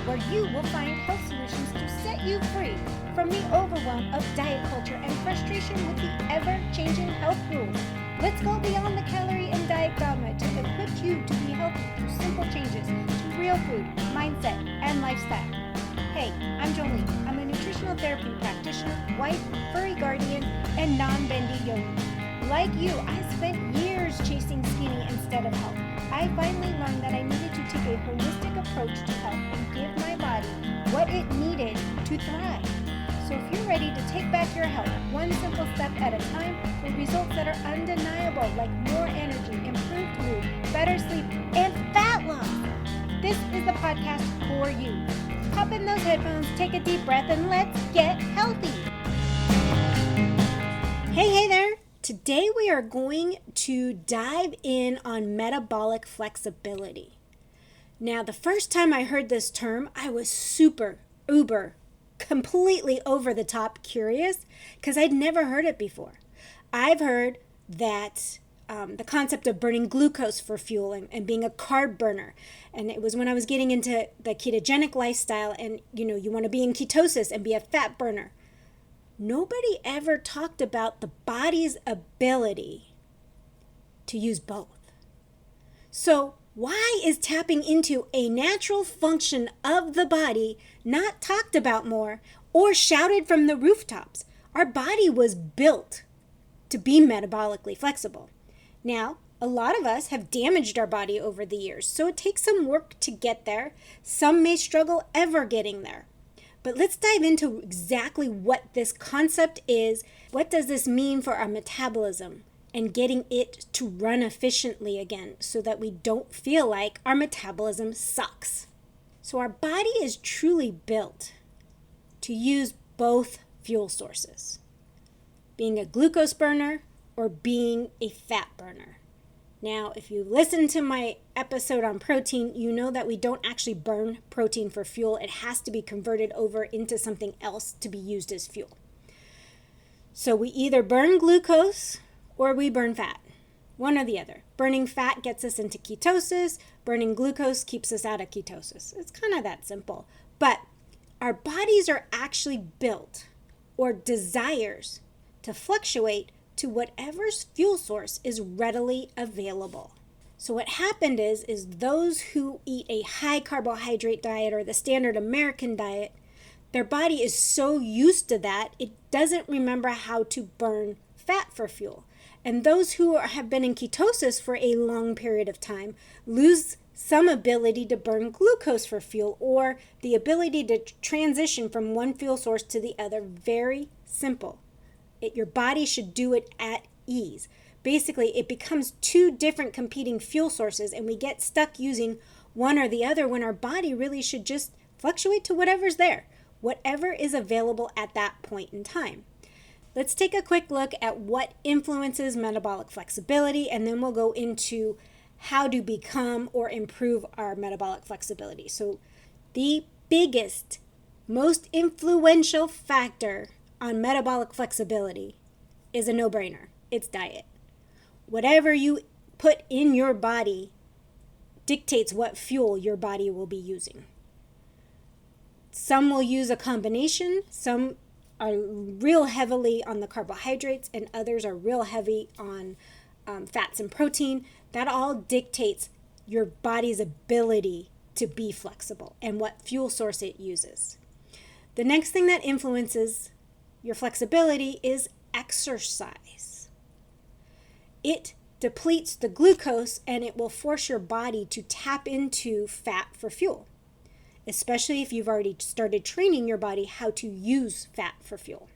where you will find health solutions to set you free from the overwhelm of diet culture and frustration with the ever-changing health rules. Let's go beyond the calorie and diet dogma to equip you to be healthy through simple changes to real food, mindset, and lifestyle. Hey, I'm Jolene. I'm a nutritional therapy practitioner, wife, furry guardian, and non-bendy yogi. Like you, I spent years chasing skinny instead of health. I finally learned that I needed to take a holistic approach to health and give my body what it needed to thrive. So if you're ready to take back your health one simple step at a time for results that are undeniable, like more energy, improved mood, better sleep, and fat loss, this is the podcast for you. Pop in those headphones, take a deep breath, and let's get healthy. Hey there. Today we are going to dive in on metabolic flexibility. Now, the first time I heard this term, I was super, uber, completely over the top curious because I'd never heard it before. I've heard that the concept of burning glucose for fuel and being a carb burner. And it was when I was getting into the ketogenic lifestyle and, you want to be in ketosis and be a fat burner. Nobody ever talked about the body's ability to use both. So why is tapping into a natural function of the body not talked about more or shouted from the rooftops? Our body was built to be metabolically flexible. Now, a lot of us have damaged our body over the years, so it takes some work to get there. Some may struggle ever getting there. But let's dive into exactly what this concept is. What does this mean for our metabolism and getting it to run efficiently again so that we don't feel like our metabolism sucks? So our body is truly built to use both fuel sources, being a glucose burner or being a fat burner. Now, if you listen to my episode on protein, you know that we don't actually burn protein for fuel. It has to be converted over into something else to be used as fuel. So we either burn glucose or we burn fat, one or the other. Burning fat gets us into ketosis. Burning glucose keeps us out of ketosis. It's kind of that simple. But our bodies are actually built or desires to fluctuate to whatever fuel source is readily available. So what happened is those who eat a high carbohydrate diet or the standard American diet, their body is so used to that, it doesn't remember how to burn fat for fuel. And those who have been in ketosis for a long period of time lose some ability to burn glucose for fuel or the ability to transition from one fuel source to the other. Very simple. Your body should do it at ease. Basically, it becomes two different competing fuel sources and we get stuck using one or the other when our body really should just fluctuate to whatever's there, whatever is available at that point in time. Let's take a quick look at what influences metabolic flexibility, and then we'll go into how to become or improve our metabolic flexibility. So the biggest, most influential factor on metabolic flexibility is a no-brainer. It's diet. Whatever you put in your body dictates what fuel your body will be using. Some will use a combination. Some are real heavily on the carbohydrates and others are real heavy on fats and protein. That all dictates your body's ability to be flexible and what fuel source it uses. The next thing that influences your flexibility is exercise. It depletes the glucose and it will force your body to tap into fat for fuel, especially if you've already started training your body how to use fat for fuel.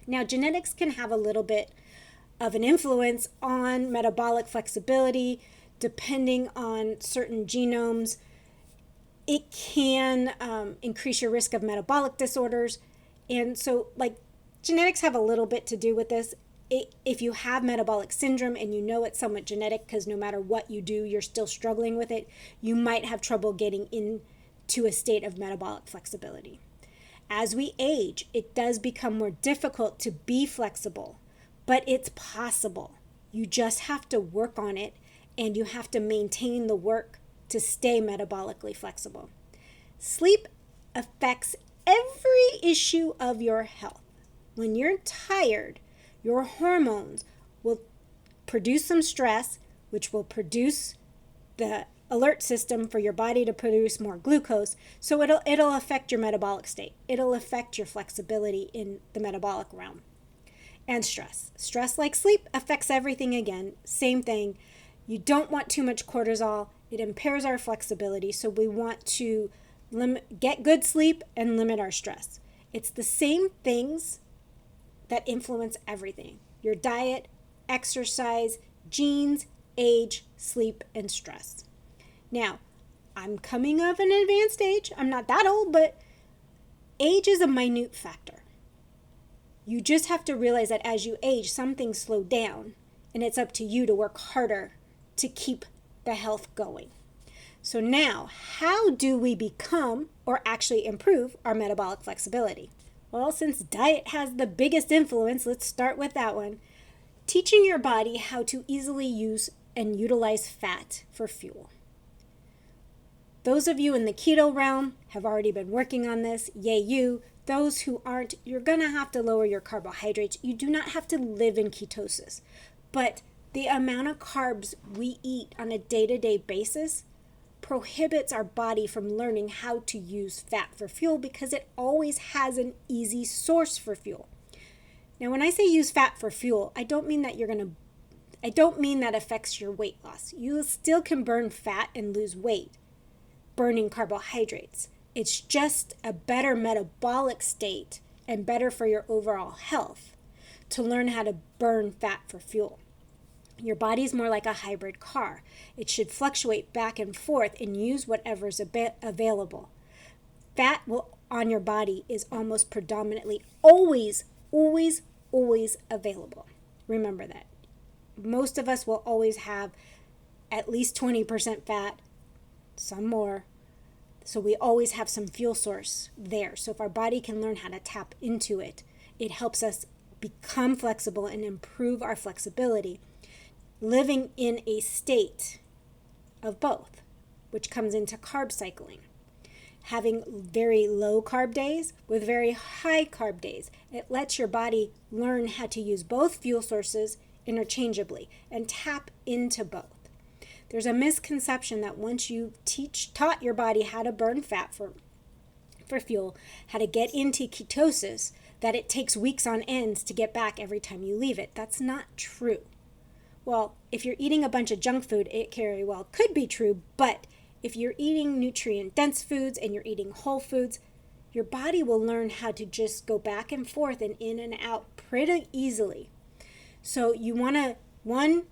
Now, genetics can have a little bit of an influence on metabolic flexibility. Depending on certain genomes, it can increase your risk of metabolic disorders. And so, genetics have a little bit to do with this. If you have metabolic syndrome and you know it's somewhat genetic, because no matter what you do, you're still struggling with it, you might have trouble getting into a state of metabolic flexibility. As we age, it does become more difficult to be flexible, but it's possible. You just have to work on it, and you have to maintain the work to stay metabolically flexible. Sleep affects every issue of your health. When you're tired, your hormones will produce some stress, which will produce the alert system for your body to produce more glucose. So it'll affect your metabolic state. It'll affect your flexibility in the metabolic realm. And stress. Stress, like sleep, affects everything again. Same thing. You don't want too much cortisol. It impairs our flexibility. So we want to get good sleep and limit our stress. It's the same things that influence everything. Your diet, exercise, genes, age, sleep, and stress. Now, I'm coming of an advanced age. I'm not that old, but age is a minute factor. You just have to realize that as you age, some things slow down, and it's up to you to work harder to keep the health going. So now, how do we become or actually improve our metabolic flexibility? Well, since diet has the biggest influence, let's start with that one. Teaching your body how to easily use and utilize fat for fuel. Those of you in the keto realm have already been working on this. Yay you. Those who aren't, you're going to have to lower your carbohydrates. You do not have to live in ketosis. But the amount of carbs we eat on a day-to-day basis prohibits our body from learning how to use fat for fuel because it always has an easy source for fuel. Now, when I say use fat for fuel, I don't mean that affects your weight loss. You still can burn fat and lose weight burning carbohydrates. It's just a better metabolic state and better for your overall health to learn how to burn fat for fuel. Your body's more like a hybrid car. It should fluctuate back and forth and use whatever's available. Fat on your body is almost predominantly always available. Remember that. Most of us will always have at least 20% fat, some more. So we always have some fuel source there. So if our body can learn how to tap into it, it helps us become flexible and improve our flexibility, living in a state of both, which comes into carb cycling. Having very low carb days with very high carb days. It lets your body learn how to use both fuel sources interchangeably and tap into both. There's a misconception that once you taught your body how to burn fat for fuel, how to get into ketosis, that it takes weeks on ends to get back every time you leave it. That's not true. Well, if you're eating a bunch of junk food, it very well could be true, but if you're eating nutrient-dense foods and you're eating whole foods, your body will learn how to just go back and forth and in and out pretty easily. So you want to, one,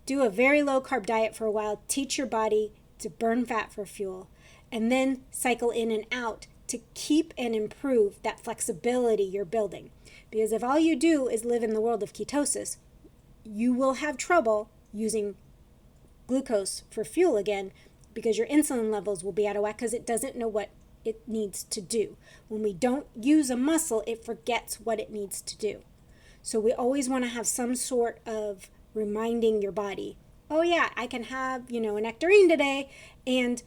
do a very low-carb diet for a while, teach your body to burn fat for fuel, and then cycle in and out to keep and improve that flexibility you're building. Because if all you do is live in the world of ketosis, you will have trouble using glucose for fuel again because your insulin levels will be out of whack because it doesn't know what it needs to do. When we don't use a muscle, it forgets what it needs to do. So we always want to have some sort of reminding your body, oh yeah, I can have, a nectarine today, and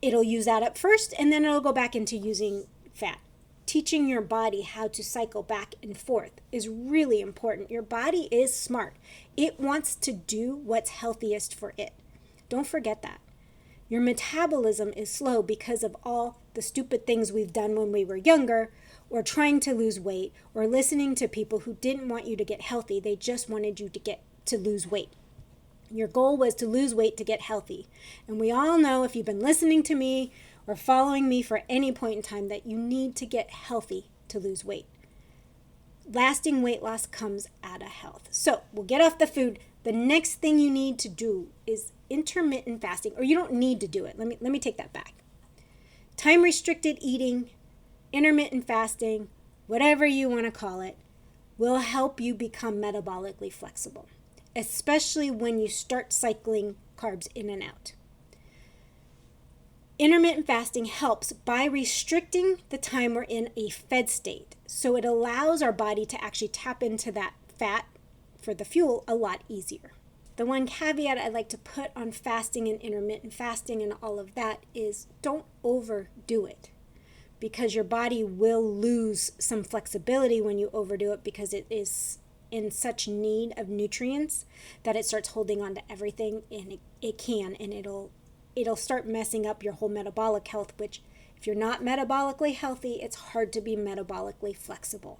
it'll use that up first, and then it'll go back into using fat. Teaching your body how to cycle back and forth is really important. Your body is smart. It wants to do what's healthiest for it. Don't forget that. Your metabolism is slow because of all the stupid things we've done when we were younger, or trying to lose weight, or listening to people who didn't want you to get healthy. They just wanted you to lose weight. Your goal was to lose weight to get healthy. And we all know, if you've been listening to me or following me for any point in time, that you need to get healthy to lose weight. Lasting weight loss comes out of health. So we'll get off the food. The next thing you need to do is intermittent fasting, or you don't need to do it. Let me take that back. Time restricted eating, intermittent fasting, whatever you want to call it, will help you become metabolically flexible, especially when you start cycling carbs in and out. Intermittent fasting helps by restricting the time we're in a fed state. So it allows our body to actually tap into that fat for the fuel a lot easier. The one caveat I'd like to put on fasting and intermittent fasting and all of that is don't overdo it, because your body will lose some flexibility when you overdo it, because it is in such need of nutrients that it starts holding on to everything, and it can, and it'll start messing up your whole metabolic health, which if you're not metabolically healthy, it's hard to be metabolically flexible.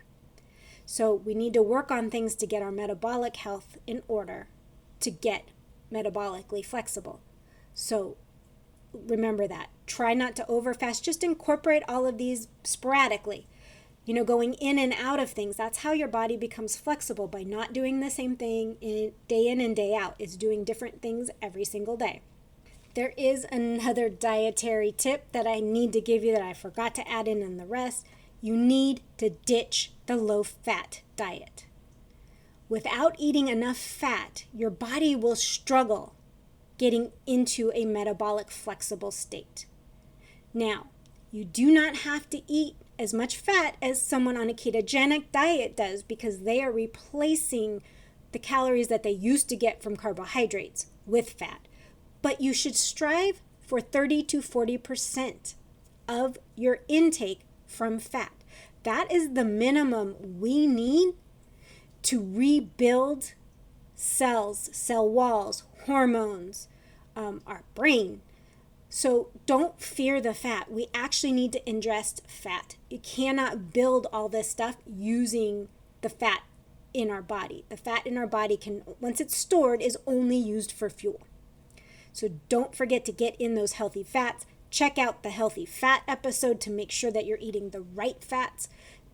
So we need to work on things to get our metabolic health in order to get metabolically flexible. So remember that. Try not to overfast. Just incorporate all of these sporadically. Going in and out of things. That's how your body becomes flexible, by not doing the same thing day in and day out. It's doing different things every single day. There is another dietary tip that I need to give you that I forgot to add in the rest. You need to ditch the low-fat diet. Without eating enough fat, your body will struggle getting into a metabolic flexible state. Now, you do not have to eat as much fat as someone on a ketogenic diet does, because they are replacing the calories that they used to get from carbohydrates with fat. But you should strive for 30 to 40% of your intake from fat. That is the minimum we need to rebuild cells, cell walls, hormones, our brain. So don't fear the fat. We actually need to ingest fat. You cannot build all this stuff using the fat in our body. The fat in our body can, once it's stored, is only used for fuel. So don't forget to get in those healthy fats. Check out the healthy fat episode to make sure that you're eating the right fats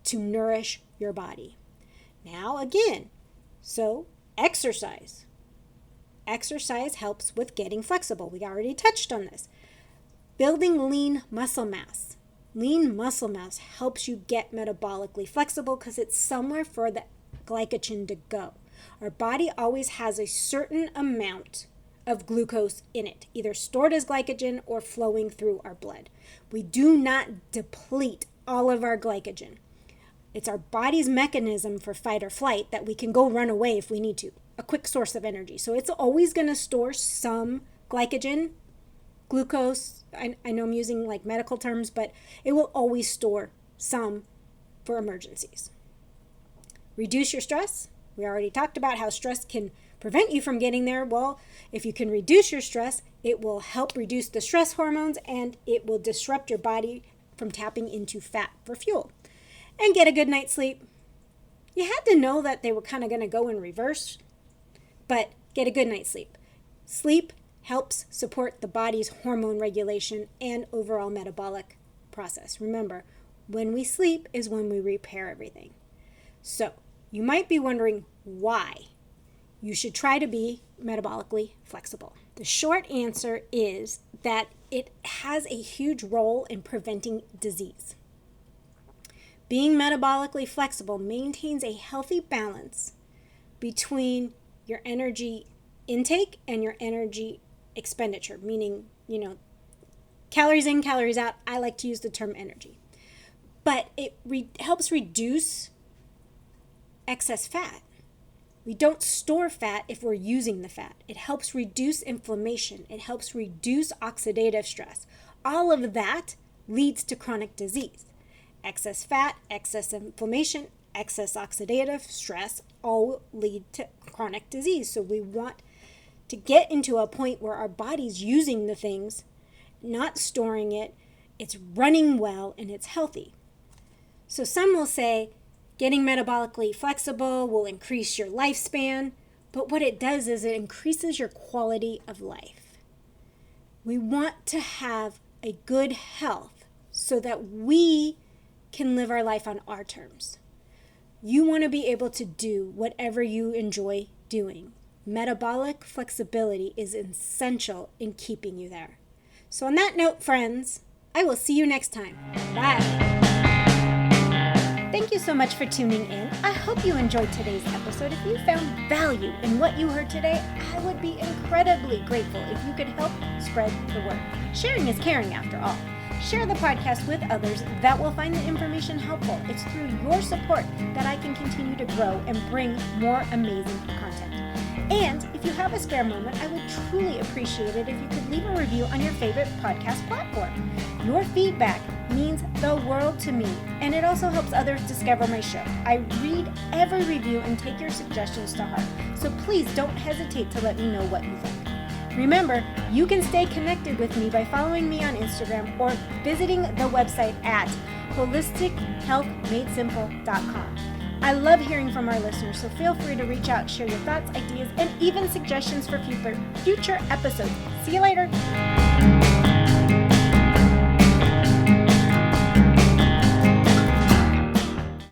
to nourish your body. Now again, so exercise. Exercise helps with getting flexible. We already touched on this. Building lean muscle mass. Lean muscle mass helps you get metabolically flexible because it's somewhere for the glycogen to go. Our body always has a certain amount of glucose in it, either stored as glycogen or flowing through our blood. We do not deplete all of our glycogen. It's our body's mechanism for fight or flight that we can go run away if we need to, a quick source of energy. So it's always going to store some glycogen, glucose. I know I'm using like medical terms, but it will always store some for emergencies. Reduce your stress. We already talked about how stress can prevent you from getting there. Well, if you can reduce your stress, it will help reduce the stress hormones, and it will disrupt your body from tapping into fat for fuel. And get a good night's sleep. You had to know that they were kind of going to go in reverse, but get a good night's sleep. Sleep helps support the body's hormone regulation and overall metabolic process. Remember, when we sleep is when we repair everything. So you might be wondering why you should try to be metabolically flexible. The short answer is that it has a huge role in preventing disease. Being metabolically flexible maintains a healthy balance between your energy intake and your energy expenditure, meaning, calories in, calories out. I like to use the term energy. But it helps reduce excess fat. We don't store fat if we're using the fat. It helps reduce inflammation. It helps reduce oxidative stress. All of that leads to chronic disease. Excess fat, excess inflammation, excess oxidative stress all lead to chronic disease. So we want to get into a point where our body's using the things, not storing it, it's running well, and it's healthy. So some will say getting metabolically flexible will increase your lifespan, but what it does is it increases your quality of life. We want to have a good health so that we can live our life on our terms. You want to be able to do whatever you enjoy doing. Metabolic flexibility is essential in keeping you there. So on that note, friends, I will see you next time. Bye. Thank you so much for tuning in. I hope you enjoyed today's episode. If you found value in what you heard today, I would be incredibly grateful if you could help spread the word. Sharing is caring after all. Share the podcast with others that will find the information helpful. It's through your support that I can continue to grow and bring more amazing content. And if you have have a spare moment, I would truly appreciate it if you could leave a review on your favorite podcast platform. Your feedback means the world to me, and it also helps others discover my show. I read every review and take your suggestions to heart, so please don't hesitate to let me know what you think. Remember, you can stay connected with me by following me on Instagram or visiting the website at holistichealthmadesimple.com. I love hearing from our listeners, so feel free to reach out, share your thoughts, ideas, and even suggestions for future episodes. See you later.